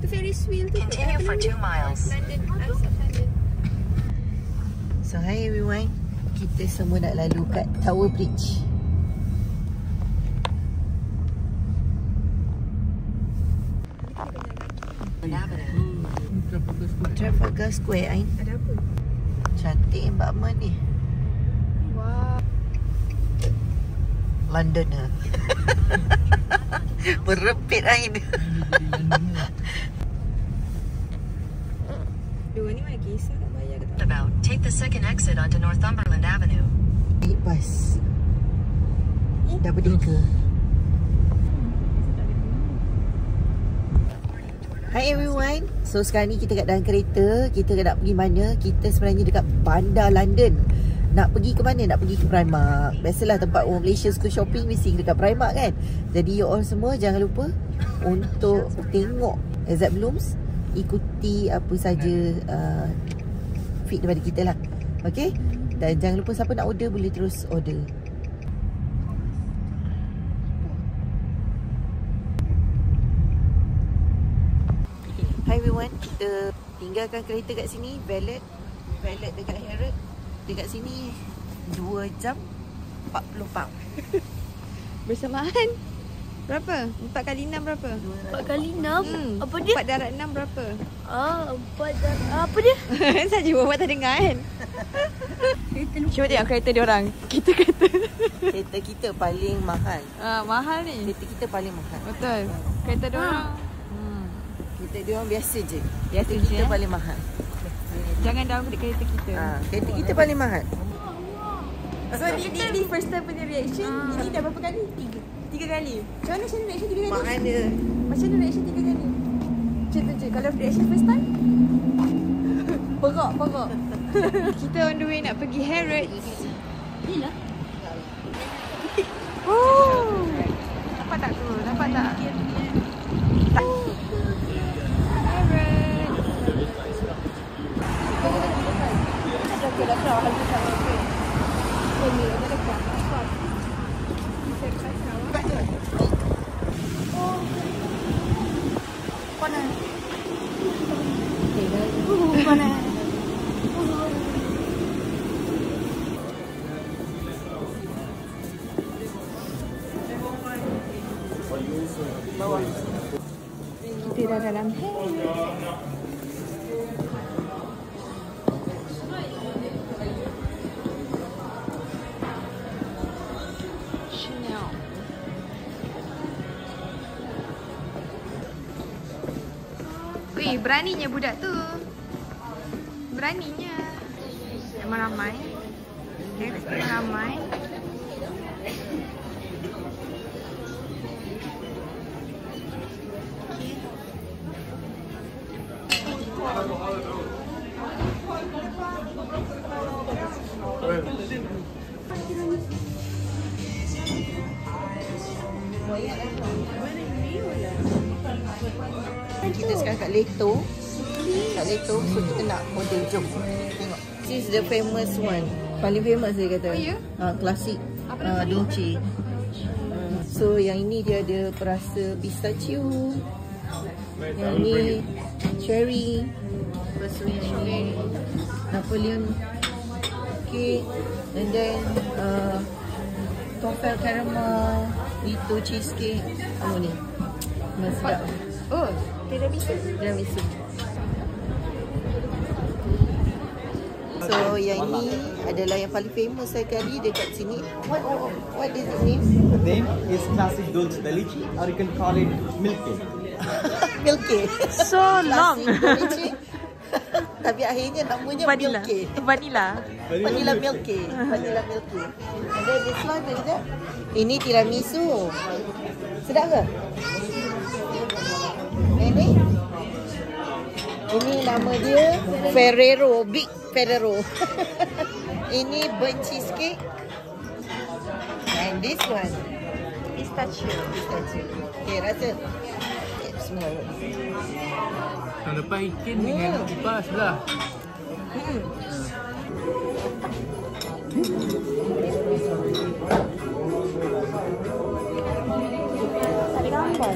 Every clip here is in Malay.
The Ferris wheel tu. Continue for 2 miles. London, outside London. So hi everyone, kita semua nak lalu kat Tower Bridge. Trafalgar Square, Ain. Ada apa? Cantik Mbak Aman ni. Wow. London lah. Berrepit Ain. Dua ni mana kisah nak bayar ke tak? About take the second exit onto Northumberland Avenue. Naik bas. Dah berdeka. Hi everyone. So sekarang ni kita kat dalam kereta. Kita nak pergi mana? Kita sebenarnya dekat bandar London. Nak pergi ke mana? Nak pergi ke Primark. Biasalah tempat orang Malaysia suka shopping mesti dekat Primark kan. Jadi you all semua jangan lupa untuk tengok Exact Blooms. Ikuti apa saja feed daripada kita lah. Okay. Dan jangan lupa siapa nak order boleh terus order. Hi everyone, kita tinggalkan kereta kat sini. Valet dekat Harrods. Dekat sini 2 jam 40 pound. Bersamaan. Berapa? 4 kali 6 berapa? 4 kali 6? Apa dia? 4 darat 6 berapa? 4 darat... Apa dia? Saja buat tak dengar kan? Cuba tengok kereta dia orang. Kita kata Kereta kita paling mahal. mahal ni. Kereta kita paling mahal. Betul. Kereta dia orang Kereta dia orang biasa je. biasa Kereta je. kita paling mahal. Jangan downgrade kereta kita. Kereta kita paling mahal. So ni first time punya reaction. Ini dah berapa kali? 3 kali. Macam mana reaction 3 kali? Mana? Macam mana reaction 3 kali? Macam tu je. Kalau reaction first time Perok. Kita on the way nak pergi Harrods. Bila? Oh. Nampak tak tu? Nampak tak? Kita dah dalam Chanel. Wih, beraninya budak tu. Beraninya. Memang ramai. Ramai. Kita sekarang kat Leto. So kita nak order. Jom tengok. This is the famous one. Paling famous dia kata. Oh ya? Klasik. Apa nama dia? Dolce. So yang ini dia ada perasa pistachio. Yang ni cherry. Lepas tu yang ni Napoleon cake. And then truffle caramel. Itu cheesecake. Apa ni? Memang sedap. Oh, tiramisu. So yang ini adalah yang paling famous sekali dekat sini. What is the name? The name is classic dulce de leche, or you can call it milk cake. Milk cake. So long. Tapi akhirnya namanya Vanilla. milk cake. Vanilla. Vanilla milk cake. Vanilla milk cake. And then this one is that? Ini tiramisu. Sedap ke? Ini nama dia Ferrero, Big Ferrero. Ini burnt cheesecake. And this one Pistachio. Okay, rasa. Semua. Yang lepas ikan dengan kipas lah. Ada gambar.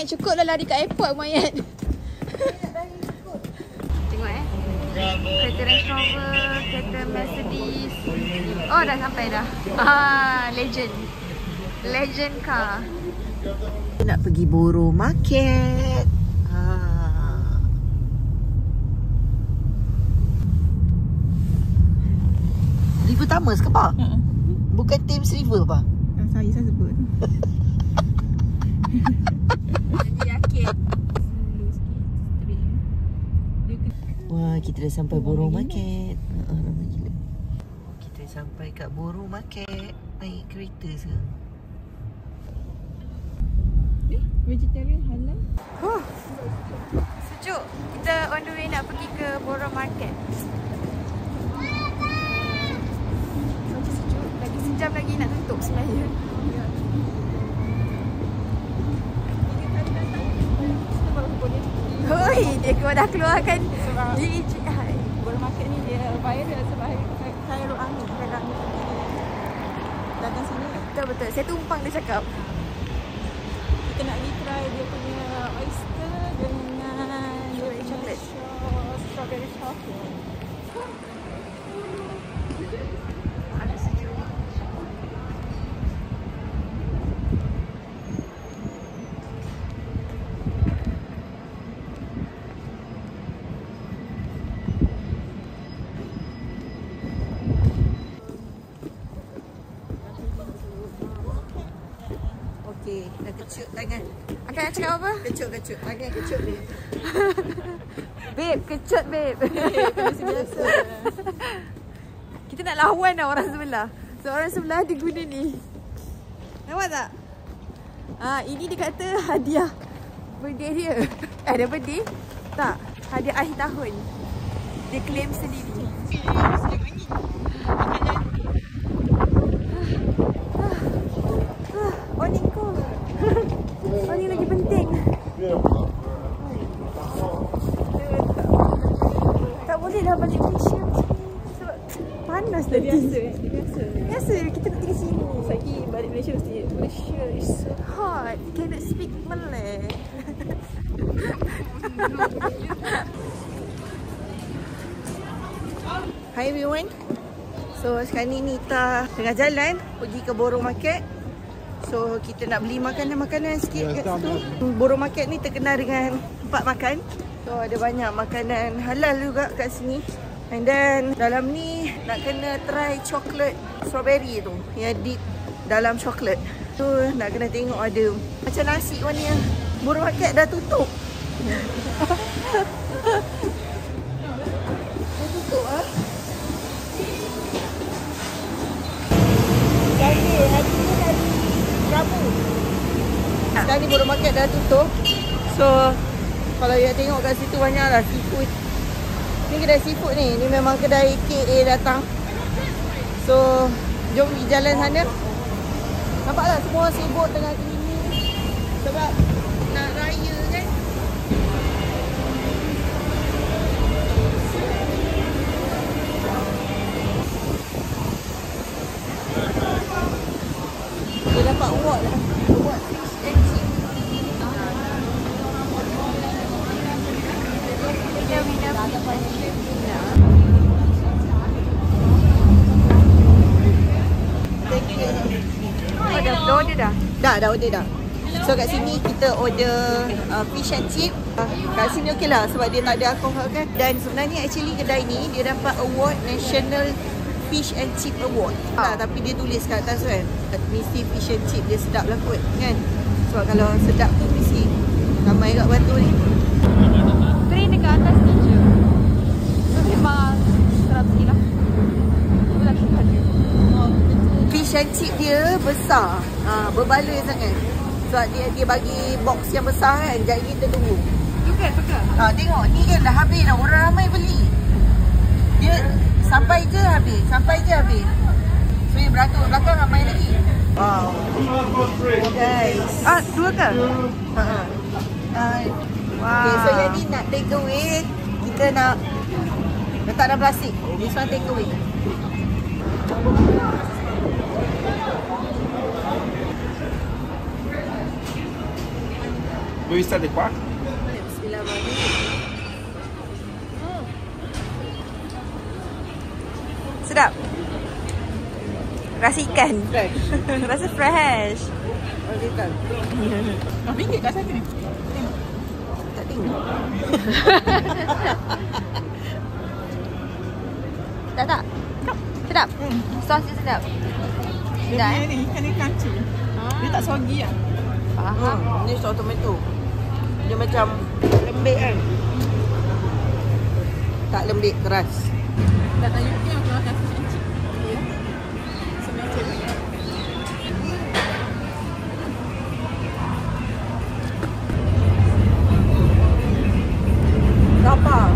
Mayat cukup lah lari kat airport Mayat. Tengok kereta Range Rover, kereta Mercedes. Oh dah sampai dah. Legend. Legend car. Nak pergi Borough Market. River Thames ke apa? Bukan Thames River apa? Saya sebut. Jadi yakin. Wah, kita dah sampai Borough Market. Ramai gila. Kita sampai kat Borough Market. Naik kereta sekarang. Vegetarian halal. Sejuk. Kita on the way nak pergi ke Borough Market. Macam sejuk. Lagi sejam lagi nak tutup sebenarnya. Hoi, dia dah keluarkan DJI. Borough Market ni dia viral sebab saya angin. Datang sini. Betul. Saya tumpang dia cakap. Kita nak pergi try dia punya oyster dengan chocolate. Strawberry chocolate. Ada sejuk. Okey, dah kecut tangan. Akak nak cakap apa? Kecut. Tangan kecut dia. Babe, kecut babe. Biasa. Kita nak lawan lah orang sebelah. So orang sebelah dia guna ni. Nampak tak? Ini dia kata hadiah birthday dia. Dia birthday? Tak, hadiah akhir tahun. Dia claim sendiri. Warning ko. Warning lagi penting. Tak boleh dah balik Malaysia macam ni. Sebab panas dah. Biasa kita nak tinggal sini. Lagi balik Malaysia mesti Malaysia is so hot. Cannot speak Malay. Hi everyone. So sekarang ni Nita tengah jalan pergi ke Borough Market. So kita nak beli makanan-makanan sikit kat situ. Borough Market ni terkenal dengan tempat makan. So ada banyak makanan halal juga kat sini. And then dalam ni nak kena try coklat strawberry tu yang dip dalam coklat. So nak kena tengok ada macam nasi warna. Borough Market dah tutup. Dah tutup ah. Hari ni hari Rabu. Sekarang ni Borough Market dah tutup. So kalau you tengok kat situ banyak lah seafood. Ni kedai seafood ni. Ni memang kedai KA datang. So jom pergi jalan sana. Nampaklah semua sibuk tengah cleaning. Sebab nak raya kan. Dia dapat award lah. Award fish and chip. Kita winner dah order dah? Dah order dah. So kat sini kita order fish and chip. Kat sini okey lah sebab dia tak ada alkohol kan. Dan sebenarnya actually kedai ni dia dapat award National Fish and Chip Award. Tapi dia tulis kat atas kan, mesti fish and chip dia sedap lah kot kan. Sebab kalau sedap tu mesti ramai kat batu ni. Train dekat atas ni je. So memang serap sikit lah. Itulah kita ada. Fish and chip dia besar, berbaloi sangat. Sebab dia bagi box yang besar kan. Sekejap lagi kita tunggu. Tu kan betul? Tengok ni kan dah habis dah. Orang ramai beli. Dia sampai je habis. So yang belakang ramai lagi. Wow. Guys. Dua ke? Wow. Okay, so yang ni nak take away. Kita nak letak dalam plastik. This one take away. Will you start the quack? Sedap. Rasa ikan. Fresh. Rasa fresh. Ikan. RM5 kat sana ni. Tak tengok. Tak. Sedap. Sos dia sedap. Dia Sedap punya ni ikan ni crunchy. Dia tak soggy lah. Faham. Ni sos tomato. Dia macam lembik kan. Tak lembik, keras. Datang UK aku akan crunchy. Lapar.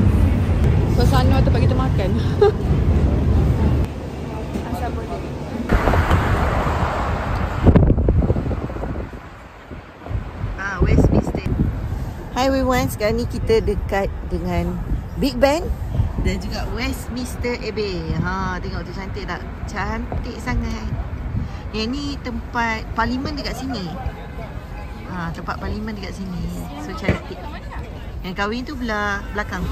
Suasana tempat kita makan. Asal boleh. Westminster. Hi everyone, sekarang ni kita dekat dengan Big Ben dan juga Westminster Abbey. Tengok tu cantik tak? Cantik sangat. Yang ni tempat parlimen dekat sini. Tempat parlimen dekat sini. So cantik. Yang kahwin tu belakang.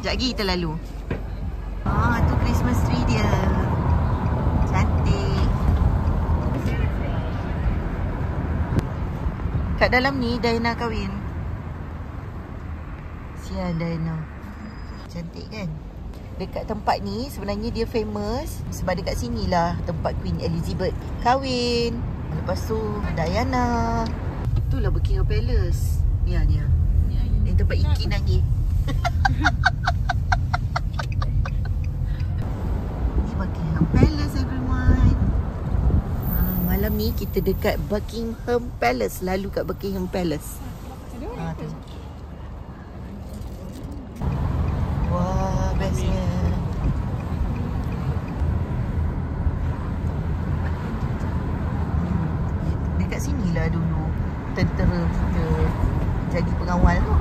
Sekejap lagi kita lalu. Tu Christmas tree dia. Cantik. Kat dalam ni Diana kahwin. Sian Diana. Cantik kan? Dekat tempat ni sebenarnya dia famous sebab dekat sini lah tempat Queen Elizabeth kahwin. Lepas tu Diana. Itulah Buckingham Palace. Ni lah dia. Ni tempat Iki nangis. Ni Buckingham Palace everyone. Malam ni kita dekat Buckingham Palace. Lalu kat Buckingham Palace. Tu. Wah, bestnya. Dekat sinilah dulu tentera kita jadi pengawal tu.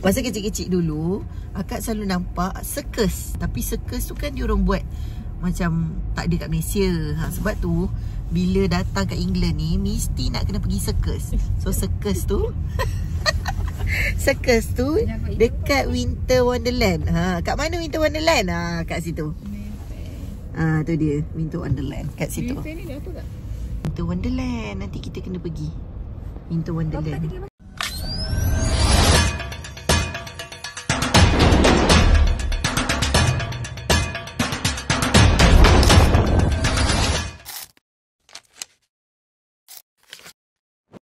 Masa kecil-kecil dulu, akak selalu nampak sirkus. Tapi sirkus tu kan diorang buat macam tak ada kat Malaysia. Sebab tu bila datang kat England ni mesti nak kena pergi sirkus. So sirkus tu sirkus tu dekat Winter Wonderland. Kat mana Winter Wonderland? Kat situ. Tu dia Winter Wonderland kat situ. Winter ni dia apa tak? Winter Wonderland. Nanti kita kena pergi Winter Wonderland.